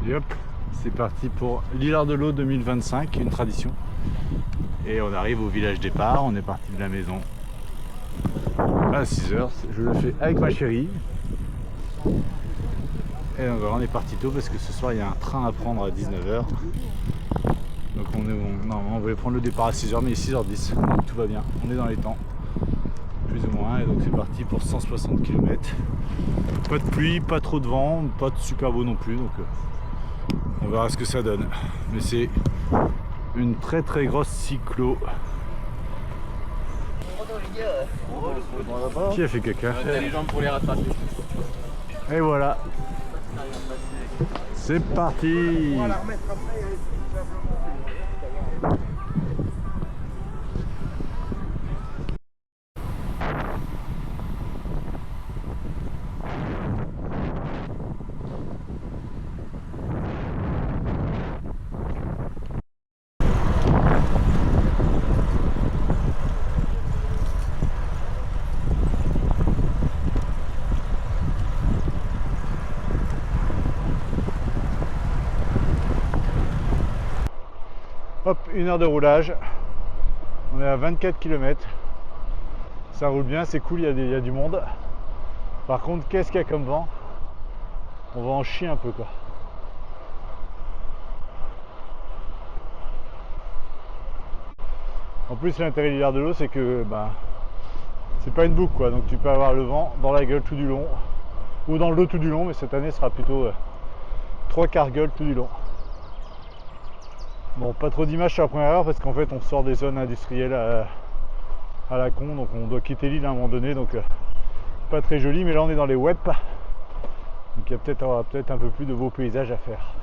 Et hop, c'est parti pour l'Hilar-de-l'Eau 2025, une tradition. Et on arrive au village départ, on est parti de la maison à 6 h. Je le fais avec ma chérie. Et donc voilà, on est parti tôt parce que ce soir il y a un train à prendre à 19 h. Donc normalement on voulait prendre le départ à 6 h, mais il est 6 h 10, donc tout va bien, on est dans les temps, plus ou moins. Et donc c'est parti pour 160 km. Pas de pluie, pas trop de vent, pas de super beau non plus, donc on verra ce que ça donne. Mais c'est une très très grosse cyclo. Qui a fait caca? T'as les jambes pour les rattraper. Et voilà, c'est parti. Hop, 1 heure de roulage. On est à 24 km. Ça roule bien, c'est cool, il y a du monde. Par contre, qu'est-ce qu'il y a comme vent? On va en chier un peu, quoi. En plus, l'intérêt de l'Hilar-de-l'Eau, c'est que c'est pas une boucle, quoi. Donc tu peux avoir le vent dans la gueule tout du long, ou dans le dos tout du long, mais cette année sera plutôt 3/4 gueule tout du long. Bon, pas trop d'images sur la première heure parce qu'en fait on sort des zones industrielles à la con, donc on doit quitter l'île à un moment donné, donc pas très joli. Mais là on est dans les web, donc il y a peut-être un peu plus de beaux paysages à faire.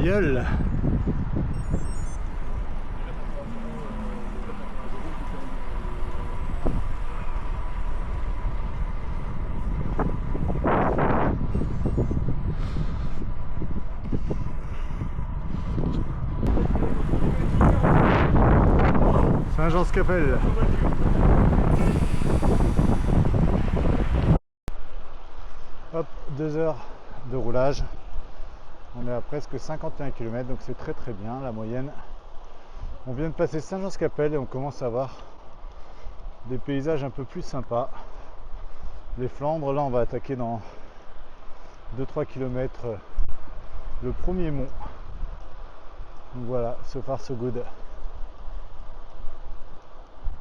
Gueule. Saint-Jean-Scapelle. Hop, 2 heures de roulage. On est à presque 51 km, donc c'est très très bien la moyenne. On vient de passer Saint-Jean-Scapelle et on commence à voir des paysages un peu plus sympas. Les Flandres, là on va attaquer dans 2-3 km le premier mont. Donc voilà, so far so good.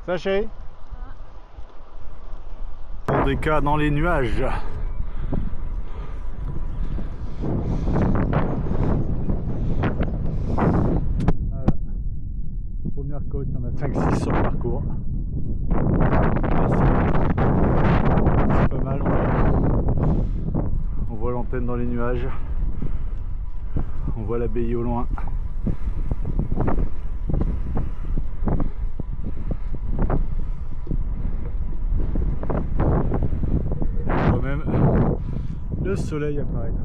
Ça chérie? On des cas dans les nuages. Première côte, il y en a 5-6 sur le parcours. C'est pas mal, on voit l'antenne dans les nuages. On voit l'abbaye au loin. On voit même le soleil apparaître.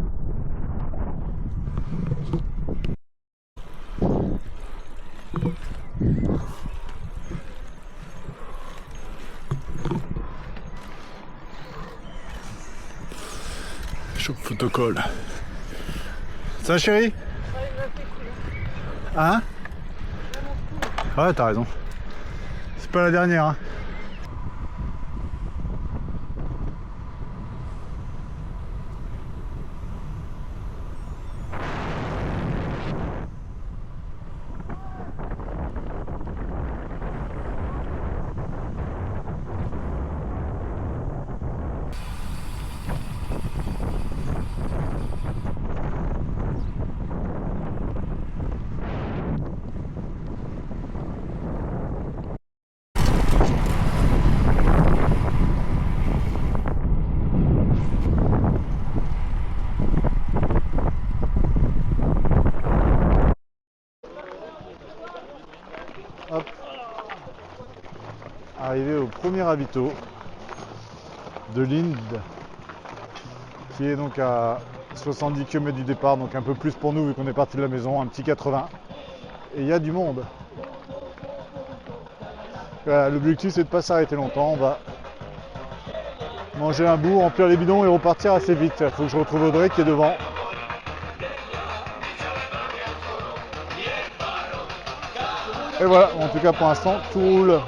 Choc photocall. Ça chérie? Hein? Ouais, t'as raison. C'est pas la dernière, hein. arrivé au premier ravito de Linde, qui est donc à 70 km du départ, donc un peu plus pour nous vu qu'on est parti de la maison, un petit 80. Et il y a du monde. Voilà, l'objectif c'est de ne pas s'arrêter longtemps, on va manger un bout, remplir les bidons et repartir assez vite. Il faut que je retrouve Audrey qui est devant. Et voilà, en tout cas pour l'instant tout roule.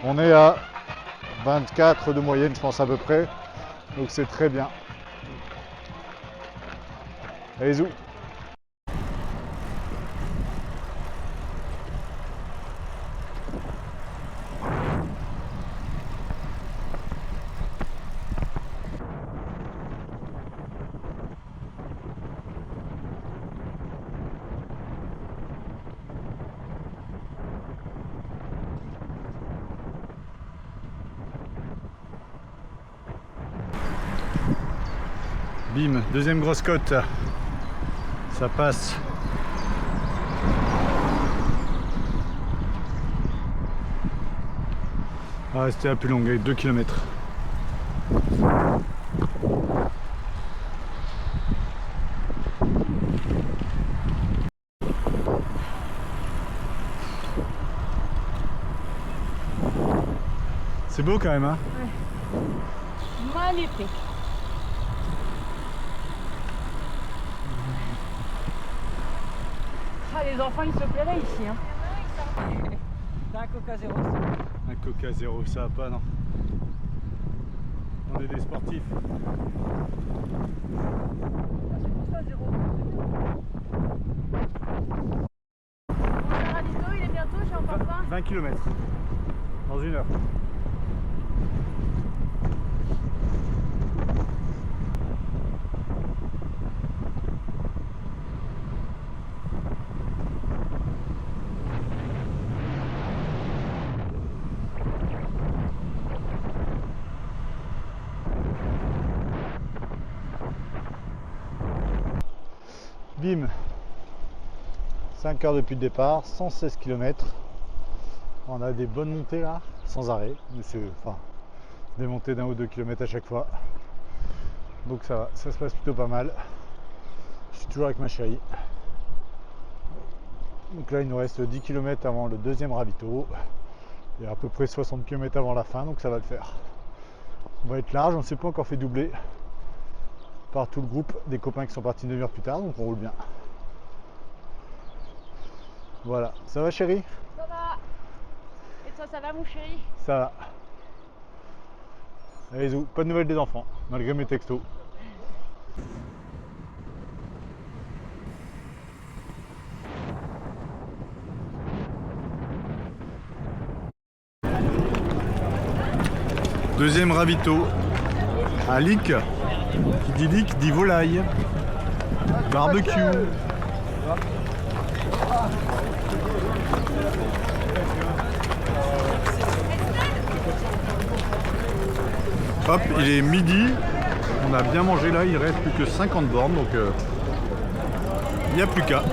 On est à 24 de moyenne je pense à peu près, donc c'est très bien. Allez zou. Bim, deuxième grosse côte, ça passe. On va rester la plus longue avec 2 km. C'est beau quand même, hein? Ouais. Magnifique. Ah, les enfants ils se plairaient ici, hein. T'as un Coca Zéro. Un Coca Zéro, ça va pas, non? On est des sportifs. Ah, c'est pour ça, Zéro. Mon ravito, il est bientôt, j'ai encore faim. 20 km dans 1 heure. Bim, 5 heures depuis le départ, 116 km. On a des bonnes montées là, sans arrêt, mais c'est des montées d'1 ou 2 km à chaque fois. Donc ça va, ça se passe plutôt pas mal. Je suis toujours avec ma chérie. Donc là il nous reste 10 km avant le deuxième ravito et à peu près 60 km avant la fin, donc ça va le faire. On va être large, on ne s'est pas encore fait doubler par tout le groupe des copains qui sont partis une demi-heure plus tard, donc on roule bien. Voilà, ça va chérie? Ça va. Et toi, ça va mon chéri? Ça va. Allez zou, pas de nouvelles des enfants, malgré mes textos. Deuxième ravito à Lick. Qui dit Lick dit volaille. Barbecue. Hop, il est midi. On a bien mangé là, il reste plus que 50 bornes, donc il n'y a plus qu'à.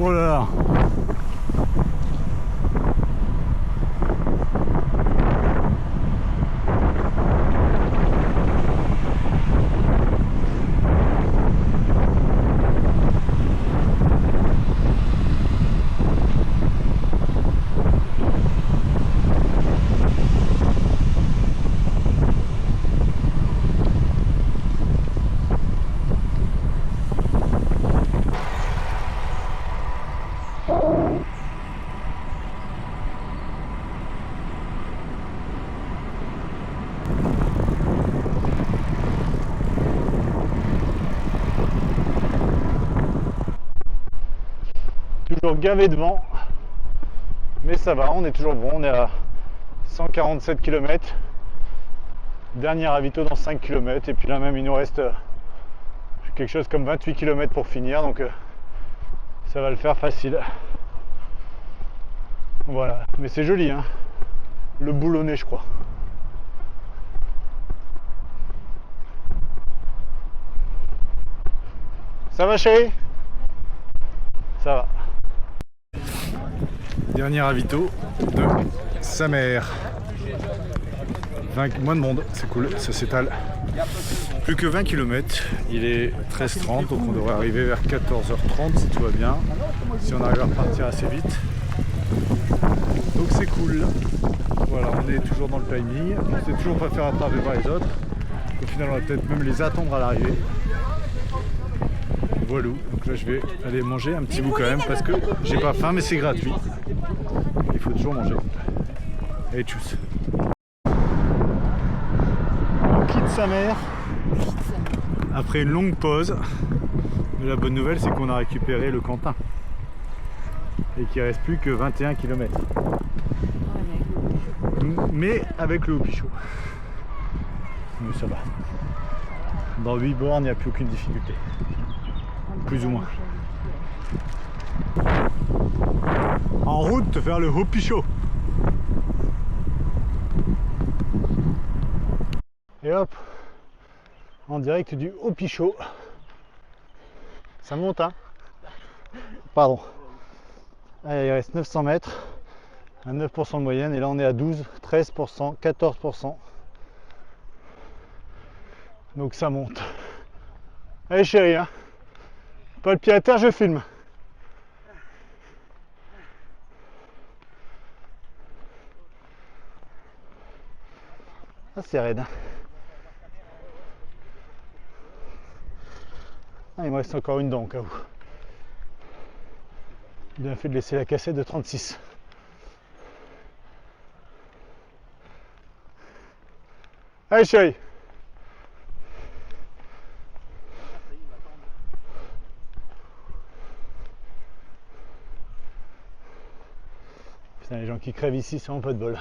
Oh là là. Toujours gavé de vent, mais ça va, on est toujours bon, on est à 147 km. Dernier ravito dans 5 km, et puis là même il nous reste quelque chose comme 28 km pour finir, donc ça va le faire facile. Voilà, mais c'est joli, hein, le boulonnais je crois. Ça va chérie? Ça va. Dernier ravito de sa mère. Moins de monde, c'est cool, ça s'étale. Plus que 20 km, il est 13h30, donc on devrait arriver vers 14h30 si tout va bien. Si on arrive à repartir assez vite. Donc c'est cool. Voilà, on est toujours dans le timing. On ne sait toujours pas faire attraper par les autres. Au final, on va peut-être même les attendre à l'arrivée. Voilà, donc là je vais aller manger un petit bout quand même parce que j'ai pas faim mais c'est gratuit. Il faut toujours manger. Allez, tchuss. On quitte sa mère après une longue pause. Mais la bonne nouvelle c'est qu'on a récupéré le Quentin. Et qu'il ne reste plus que 21 km. Mais avec le Hopichot. Mais ça va. Dans 8 bornes, il n'y a plus aucune difficulté. Plus ou moins. En route vers le Hopichot. Et hop, en direct du Hopichot. Ça monte, hein? Pardon. Allez, il reste 900 mètres à 9% de moyenne et là on est à 12, 13%, 14%. Donc ça monte. Allez chérie, hein? Pas le pied à terre, je filme. Ah, c'est raide. Ah, il me reste encore une dent au cas où. Bien fait de laisser la cassette de 36. Allez chérie. Putain, les gens qui crèvent ici, c'est vraiment pas de bol.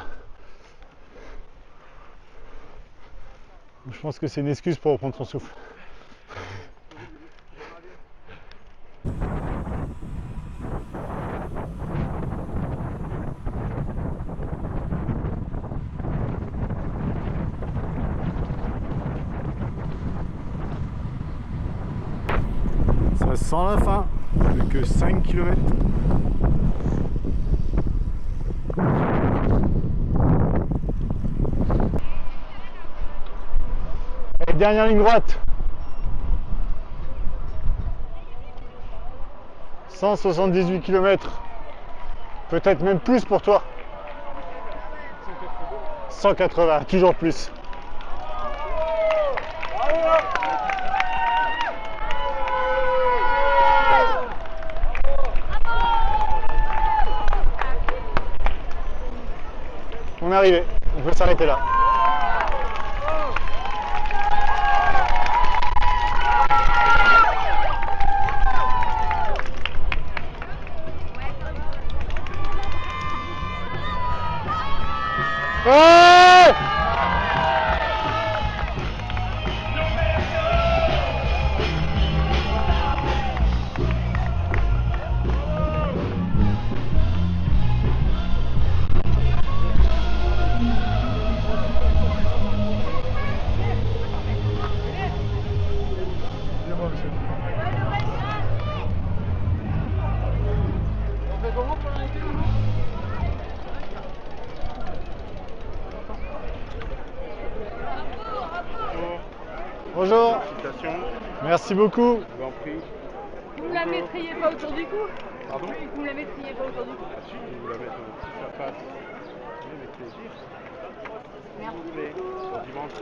Je pense que c'est une excuse pour reprendre son souffle. Ça sent la fin, plus que 5 km. Et dernière ligne droite. 178 km. Peut-être même plus pour toi. 180, toujours plus. On est arrivé, on peut s'arrêter là. Ouais! Bonjour. Merci beaucoup. Je vous en prie. Vous ne la mettriez pas autour du cou? Pardon? Vous ne la mettriez pas autour du cou? Ah si, vous la mettez si ça passe. Oui, avec plaisir. Merci Vous voulez. beaucoup. Bon dimanche.